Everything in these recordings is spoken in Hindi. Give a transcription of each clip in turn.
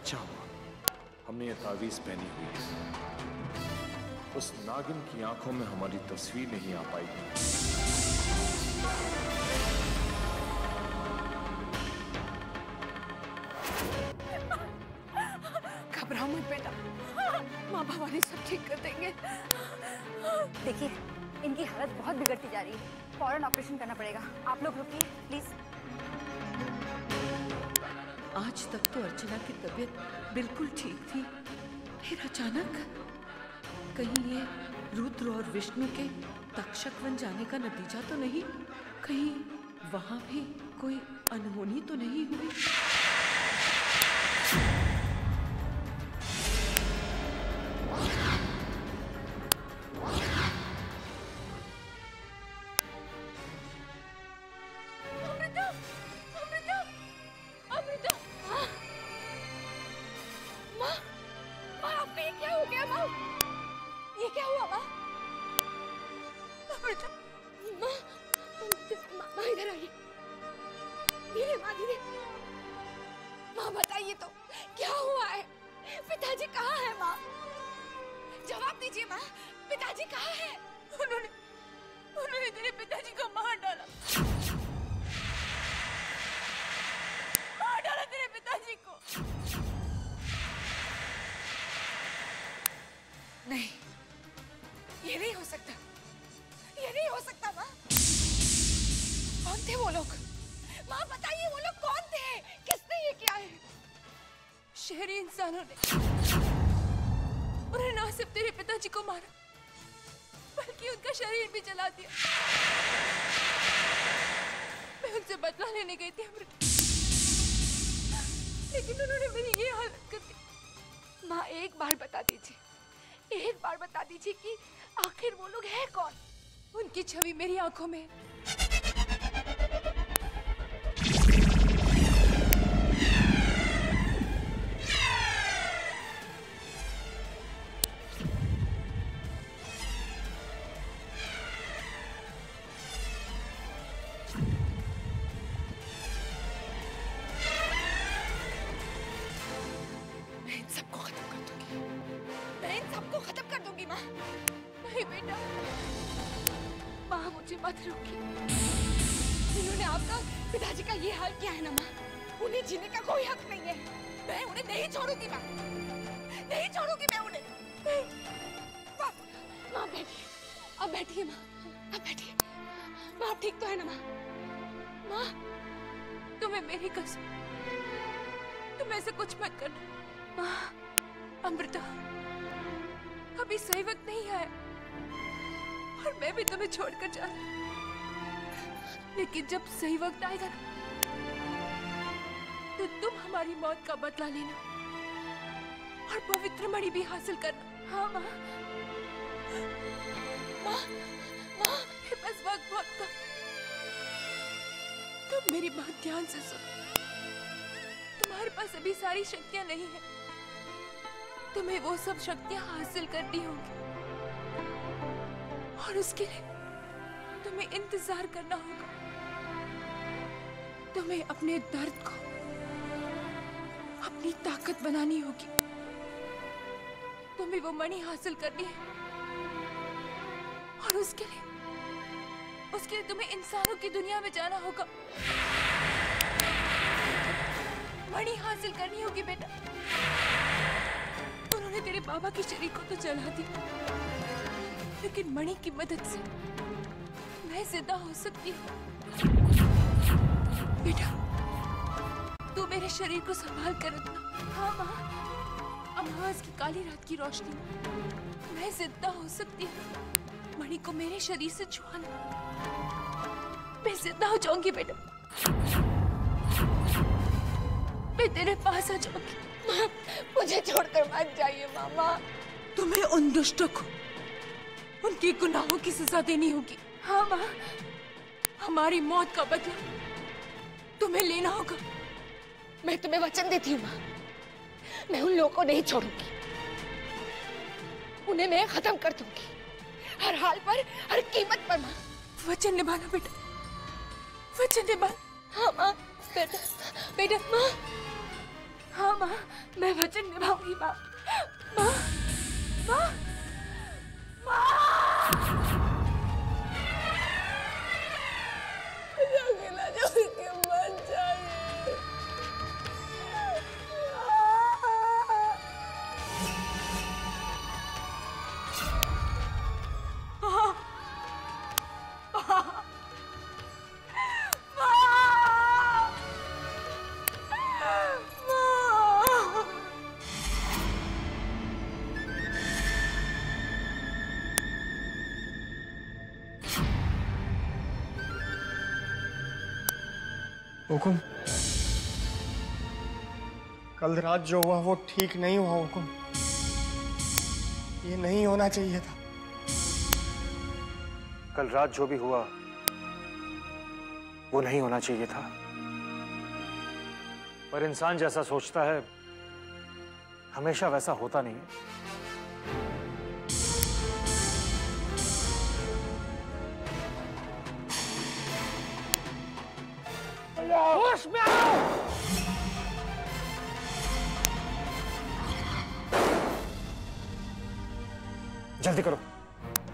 अच्छा हुआ हमने ये तावीज पहनी हुई है। उस नागिन की आंखों में हमारी तस्वीर नहीं आ पाएगी। घबराओ मत बेटा, माँ भवानी सब ठीक कर देंगे। देखिए इनकी हालत बहुत बिगड़ती जा रही है, फौरन ऑपरेशन करना पड़ेगा। आप लोग रुकिए प्लीज। आज तक तो अर्चना की तबीयत बिल्कुल ठीक थी, फिर अचानक कहीं ये रुद्र और विष्णु के तक्षक बन जाने का नतीजा तो नहीं? कहीं वहां भी कोई अनहोनी तो नहीं हुई? माँ बताइए तो क्या हुआ है? पिताजी कहाँ है? माँ जवाब दीजिए। माँ पिताजी कहाँ है? उन्होंने तेरे पिताजी को मार डाला, मार डाला तेरे पिताजी को। नहीं, ये नहीं हो सकता, ये नहीं हो सकता। माँ कौन थे वो लोग? माँ बताइए वो लोग कौन थे? किसने ये किया है? शहरी इंसानों ने उन्हें ना सिर्फ तेरे पिताजी को मारा बल्कि उनका शरीर भी जला दिया। मैं उनसे बदला लेने गई थी अमृता, लेकिन उन्होंने मेरी ये हालत कर दी। माँ एक बार बता दीजिए, एक बार बता दीजिए कि आखिर वो लोग हैं कौन? उनकी छवि मेरी आंखों में है। मत रोकिए, इन्होंने आपका पिताजी का ये हाल किया है ना माँ, उन्हें जीने का कोई हक नहीं है। मैं उन्हें नहीं छोड़ूंगी माँ, नहीं छोड़ूंगी मैं उन्हें। माँ बैठिए, अब बैठिए माँ, अब बैठिए। माँ आप ठीक तो है ना माँ? माँ तुम्हें मेरी कसम, तुम ऐसे कुछ मत करना। माँ अमृता अभी सही वक्त नहीं आया और मैं भी तुम्हें छोड़कर जा रही, लेकिन जब सही वक्त आएगा ना तो तुम हमारी मौत का बदला लेना और पवित्र मणि भी हासिल करना। हाँ माँ, माँ, माँ मेरे पास वक्त बहुत कम, तुम मेरी बात ध्यान से सुनो। तुम्हारे पास अभी सारी शक्तियां नहीं है, तुम्हें वो सब शक्तियां हासिल करनी होंगी और उसके लिए तुम्हें इंतजार करना होगा। तुम्हें अपने दर्द को अपनी ताकत बनानी होगी, तुम्हें वो मणि हासिल करनी है और उसके लिए तुम्हें इंसानों की दुनिया में जाना होगा। मणि हासिल करनी होगी बेटा। उन्होंने तेरे बाबा के शरीर को तो जला दिया, लेकिन मणि की मदद से मैं जिंदा हो सकती हूँ। बेटा तू मेरे शरीर को संभाल कर रखना। हाँ माँ, अमावस की काली रात की रोशनी में मैं जिंदा हो सकती हूँ। मणि को मेरे शरीर से छुआना, मैं जिंदा हो जाऊंगी बेटा, मैं तेरे पास आ जाऊंगी। माँ मुझे छोड़कर मत जाइए मामा। तुम्हें उन दुष्टों को उनके गुनाहों की सजा देनी होगी। हाँ माँ, हमारी मौत का बदला तुम्हें लेना होगा। मैं तुम्हें वचन देती हूँ माँ, मैं उन लोगों को नहीं छोड़ूंगी, उन्हें मैं खत्म कर दूंगी, हर हाल पर, हर कीमत पर। माँ वचन निभाना बेटा, वचन निभाना। हाँ माँ। बेटा बेटा माँ हाँ माँ, मैं वचन निभाऊंगी माँ। माँ, माँ, माँ। मुझे अकेला छोड़ के मत जाइए। हुकुम, कल रात जो हुआ वो ठीक नहीं हुआ हुकुम। ये नहीं होना चाहिए था। कल रात जो भी हुआ वो नहीं होना चाहिए था। पर इंसान जैसा सोचता है हमेशा वैसा होता नहीं है। होश में आओ! जल्दी करो,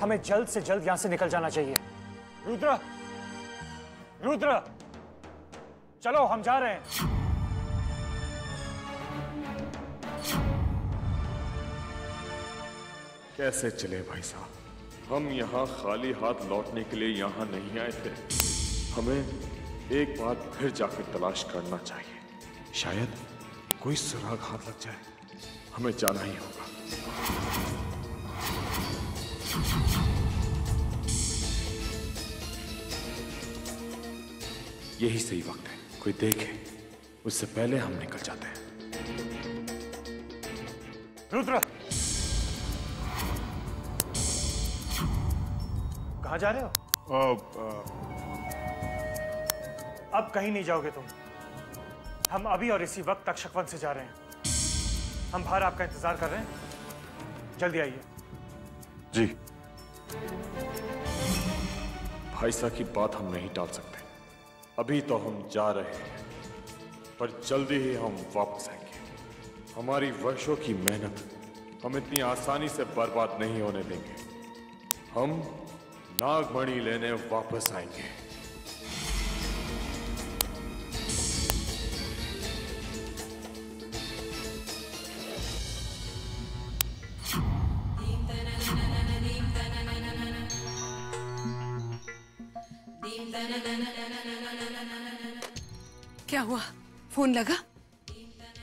हमें जल्द से जल्द यहां से निकल जाना चाहिए। रुद्र, रुद्र, चलो हम जा रहे हैं। कैसे चले भाई साहब? हम यहाँ खाली हाथ लौटने के लिए यहाँ नहीं आए थे। हमें एक बार फिर जाकर तलाश करना चाहिए। शायद कोई सुराग हाथ लग जाए। हमें जाना ही होगा। यही सही वक्त है। कोई देखे उससे पहले हम निकल जाते हैं। रुद्र, कहाँ जा रहे हो? अब कहीं नहीं जाओगे तुम। हम अभी और इसी वक्त तक्षकवन से जा रहे हैं। हम बाहर आपका इंतजार कर रहे हैं, जल्दी आइए। जी। भाई साहब की बात हम नहीं टाल सकते। अभी तो हम जा रहे हैं, पर जल्दी ही हम वापस आएंगे। हमारी वर्षों की मेहनत हम इतनी आसानी से बर्बाद नहीं होने देंगे। हम नागमणि लेने वापस आएंगे। क्या हुआ? फोन लगा?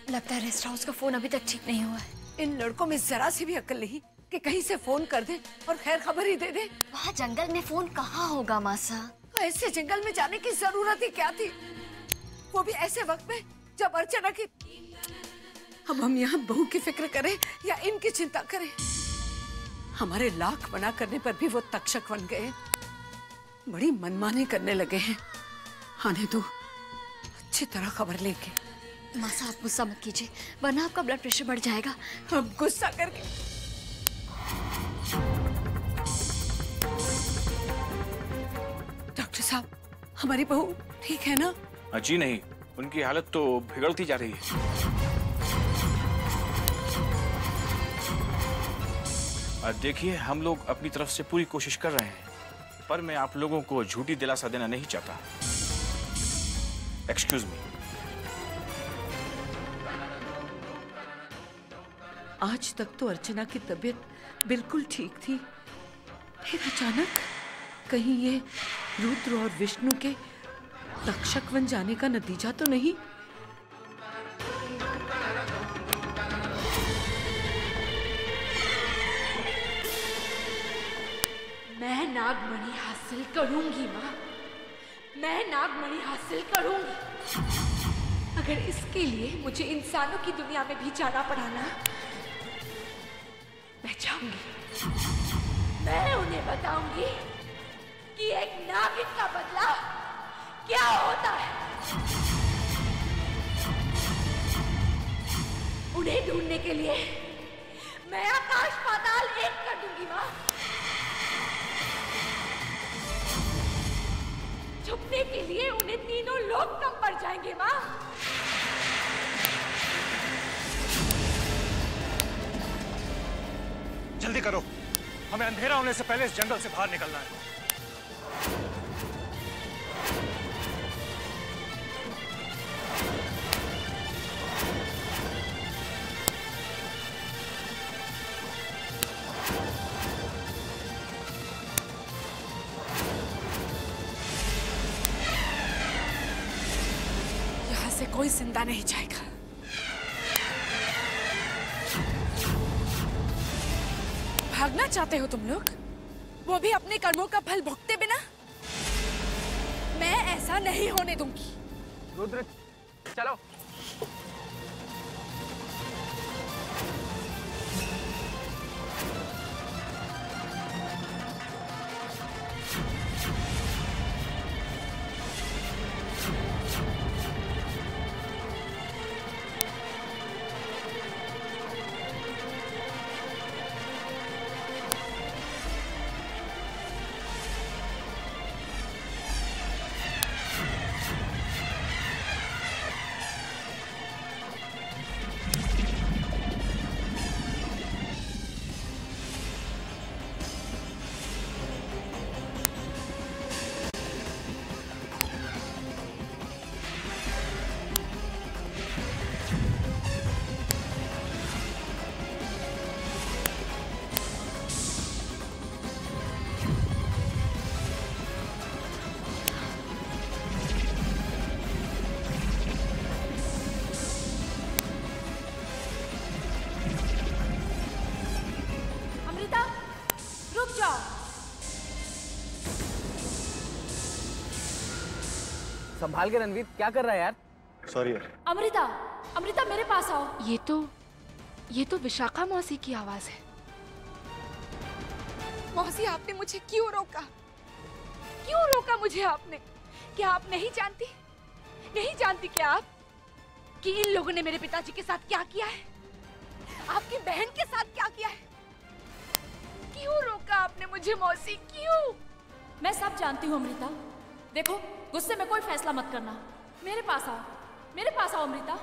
लगता है रेस्ट हाउस का फोन अभी तक ठीक नहीं हुआ है। इन लड़कों में जरा सी भी अक्ल नहीं कि कहीं से फोन कर दे और खैर खबर ही दे दे। वहाँ जंगल में फोन कहाँ होगा मासा? ऐसे जंगल में जाने की जरूरत ही क्या थी, वो भी ऐसे वक्त में जब अर्चना की। अब हम यहाँ बहू की फिक्र करें या इनकी चिंता करें? हमारे लाख मना करने पर भी वो तक्षक बन गए। बड़ी मनमानी करने लगे हैं। आने दो, अच्छी तरह खबर लेके। मासा आप गुस्सा मत कीजिए, वरना आपका ब्लड प्रेशर बढ़ जाएगा। अब गुस्सा करके डॉक्टर साहब, हमारी बहू ठीक है ना? जी नहीं, उनकी हालत तो बिगड़ती जा रही है। देखिए, हम लोग अपनी तरफ से पूरी कोशिश कर रहे हैं, पर मैं आप लोगों को झूठी दिलासा देना नहीं चाहता। Excuse me. आज तक तो अर्चना की तबीयत बिल्कुल ठीक थी, फिर अचानक कहीं ये रुद्र और विष्णु के तक्षक वन जाने का नतीजा तो नहीं? मैं नागमणि हासिल करूंगी माँ, मैं नागमणि हासिल करूंगी। अगर इसके लिए मुझे इंसानों की दुनिया में भी जाना पड़ा ना, मैं जाऊंगी। मैं उन्हें बताऊंगी कि एक नागिन का बदला क्या होता है। उन्हें ढूंढने के लिए मैं आकाश पाताल एक कर दूंगी माँ। छुपने के लिए उन्हें तीनों लोग कम पड़ जाएंगे माँ। जल्दी करो, हमें अंधेरा होने से पहले इस जंगल से बाहर निकलना है। यहाँ से कोई जिंदा नहीं जाएगा। भागना चाहते हो तुम लोग, वो भी अपने कर्मों का फल भुगते बिना? मैं ऐसा नहीं होने दूंगी। रुद्र, चलो। संभाल के रणवीर, क्या कर रहा है यार? सॉरी यार। अमृता, अमृता मेरे पास आओ। ये तो विशाखा मौसी की आवाज है। मौसी, आपने मुझे क्यों रोका? क्यों रोका मुझे आपने? क्या आप नहीं जानती? नहीं जानती क्या आप कि इन लोगों ने मेरे पिताजी के साथ क्या किया है? आपकी बहन के साथ क्या किया है? क्यों रोका आपने मुझे मौसी, क्यों? मैं सब जानती हूँ अमृता। देखो, गुस्से में कोई फैसला मत करना। मेरे पास आओ, मेरे पास आओ अमृता।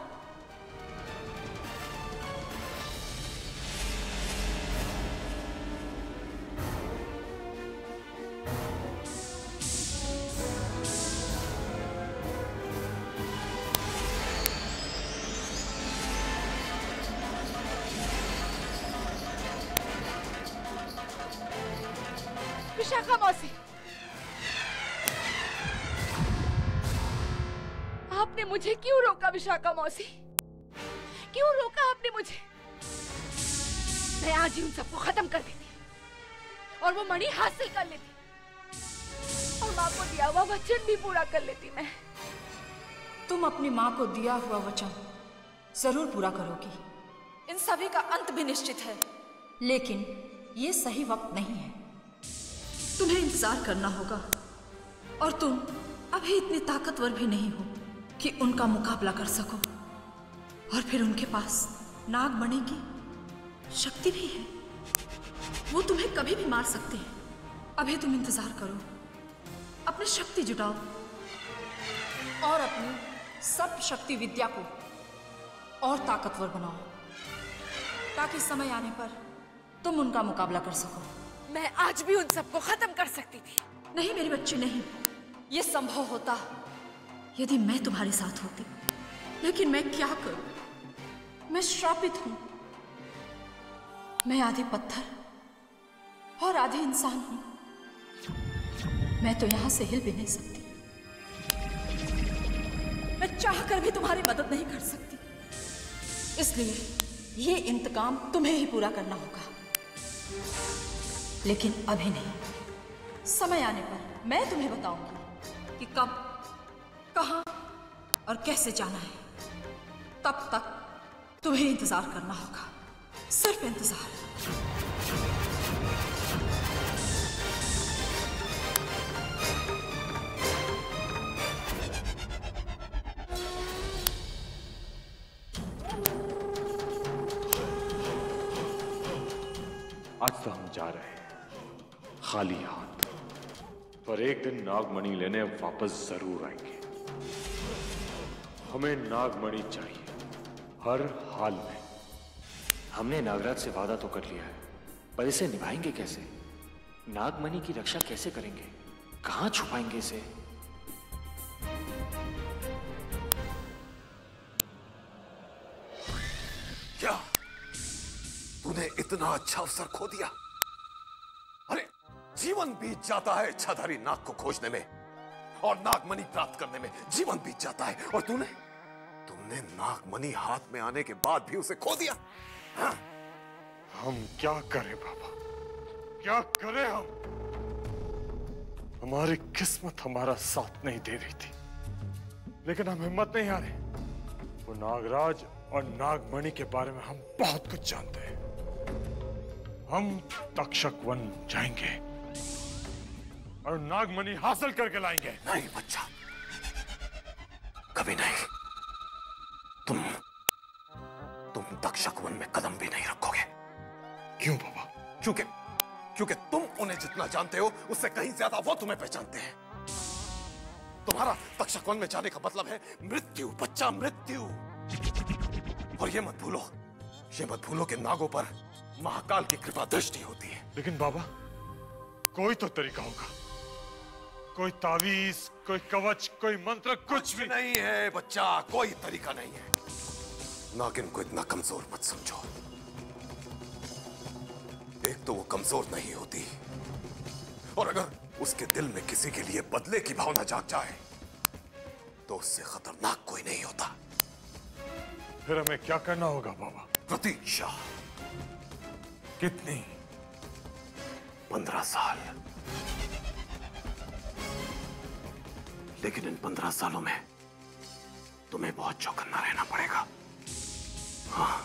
विशाखा मौसी, आपने मुझे क्यों रोका? विशाखा मौसी, क्यों रोका आपने मुझे? मैं आज ही उन सबको खत्म कर देती और वो मणि हासिल कर लेती और माँ को दिया हुआ वचन भी पूरा कर लेती। मैं तुम अपनी माँ को दिया हुआ वचन जरूर पूरा करोगी। इन सभी का अंत भी निश्चित है, लेकिन ये सही वक्त नहीं है। तुम्हें इंतजार करना होगा और तुम अभी इतनी ताकतवर भी नहीं हो कि उनका मुकाबला कर सको। और फिर उनके पास नागमणि की शक्ति भी है, वो तुम्हें कभी भी मार सकते हैं। अभी तुम इंतजार करो, अपनी शक्ति जुटाओ और अपनी सब शक्ति विद्या को और ताकतवर बनाओ, ताकि समय आने पर तुम उनका मुकाबला कर सको। मैं आज भी उन सबको खत्म कर सकती थी। नहीं मेरी बच्ची, नहीं। ये संभव होता यदि मैं तुम्हारे साथ होती, लेकिन मैं क्या करूं? मैं श्रापित हूं। मैं आधी पत्थर और आधी इंसान हूं। मैं तो यहां से हिल भी नहीं सकती। मैं चाहकर भी तुम्हारी मदद नहीं कर सकती। इसलिए ये इंतकाम तुम्हें ही पूरा करना होगा, लेकिन अभी नहीं। समय आने पर मैं तुम्हें बताऊंगी कि कब, कहां और कैसे जाना है। तब तक तुम्हें इंतजार करना होगा, सिर्फ इंतजार। आज तो हम जा रहे हैं खाली हाथ, पर एक दिन नागमणि लेने वापस जरूर आएंगे। हमें नागमणि चाहिए हर हाल में। हमने नागराज से वादा तो कर लिया है, पर इसे निभाएंगे कैसे? नागमणि की रक्षा कैसे करेंगे? कहां छुपाएंगे इसे? क्या तूने इतना अच्छा अवसर खो दिया? अरे जीवन बीत जाता है इच्छाधारी नाग को खोजने में और नागमणि प्राप्त करने में जीवन बीत जाता है, और तुमने नागमणि हाथ में आने के बाद भी उसे खो दिया। हाँ? हम क्या करें बाबा, क्या करें हम? हमारी किस्मत हमारा साथ नहीं दे रही थी, लेकिन हम हिम्मत नहीं हारे। वो नागराज और नागमणि के बारे में हम बहुत कुछ जानते हैं। हम तक्षक वन जाएंगे और नागमणि हासिल करके लाएंगे। नहीं बच्चा, कभी नहीं। तुम तक्षक वन में कदम भी नहीं रखोगे। क्यों बाबा? क्योंकि तुम उन्हें जितना जानते हो उससे कहीं ज्यादा वो तुम्हें पहचानते हैं। तुम्हारा तक्षक वन में जाने का मतलब है मृत्यु बच्चा, मृत्यु। और ये मत भूलो कि नागों पर महाकाल की कृपा दृष्टि होती है। लेकिन बाबा, कोई तो तरीका होगा, कोई तावीज, कोई कवच, कोई मंत्र, कुछ भी नहीं है बच्चा, कोई तरीका नहीं है। नागिन को इतना कमजोर मत समझो। एक तो वो कमजोर नहीं होती, और अगर उसके दिल में किसी के लिए बदले की भावना जाग जाए तो उससे खतरनाक कोई नहीं होता। फिर हमें क्या करना होगा बाबा? प्रतीक्षा। कितनी? 15 साल। लेकिन इन 15 सालों में तुम्हें बहुत चौकन्ना रहना पड़ेगा। हाँ,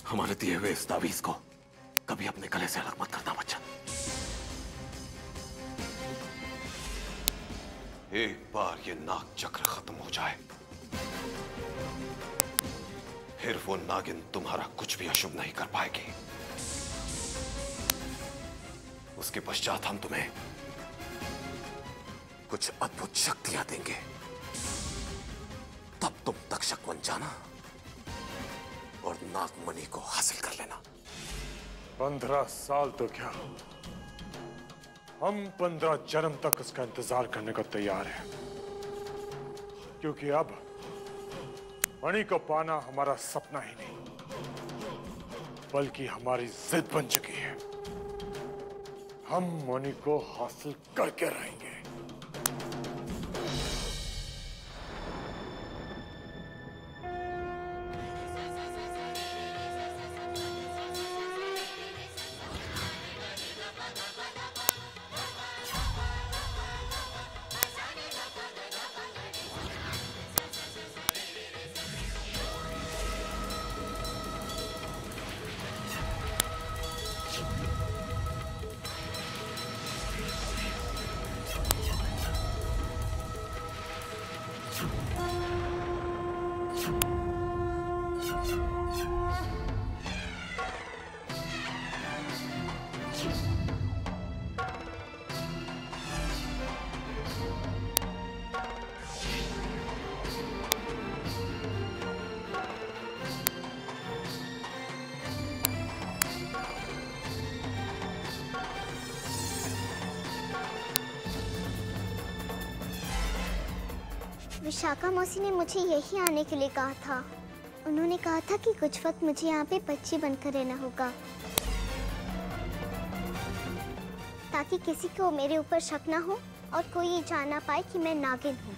हमारे दिए हुए इस तावीज को कभी अपने गले से अलग मत करना बच्चा। एक बार ये नाग चक्र खत्म हो जाए, फिर वो नागिन तुम्हारा कुछ भी अशुभ नहीं कर पाएगी। उसके पश्चात हम तुम्हें कुछ अद्भुत शक्तियां देंगे। तब तुम तक्षक वन जाना और नागमणि को हासिल कर लेना। 15 साल तो क्या, हम 15 जन्म तक उसका इंतजार करने को तैयार हैं, क्योंकि अब मणि को पाना हमारा सपना ही नहीं बल्कि हमारी जिद बन चुकी है। हम मणि को हासिल करके रहेंगे। विशाखा मौसी ने मुझे यही आने के लिए कहा था। उन्होंने कहा था कि कुछ वक्त मुझे यहाँ पे बच्ची बनकर रहना होगा, ताकि किसी को मेरे ऊपर शक ना हो और कोई ये जान ना पाए कि मैं नागिन हूँ।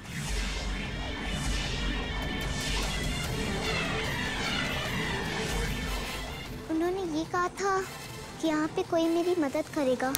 उन्होंने ये कहा था कि यहाँ पे कोई मेरी मदद करेगा।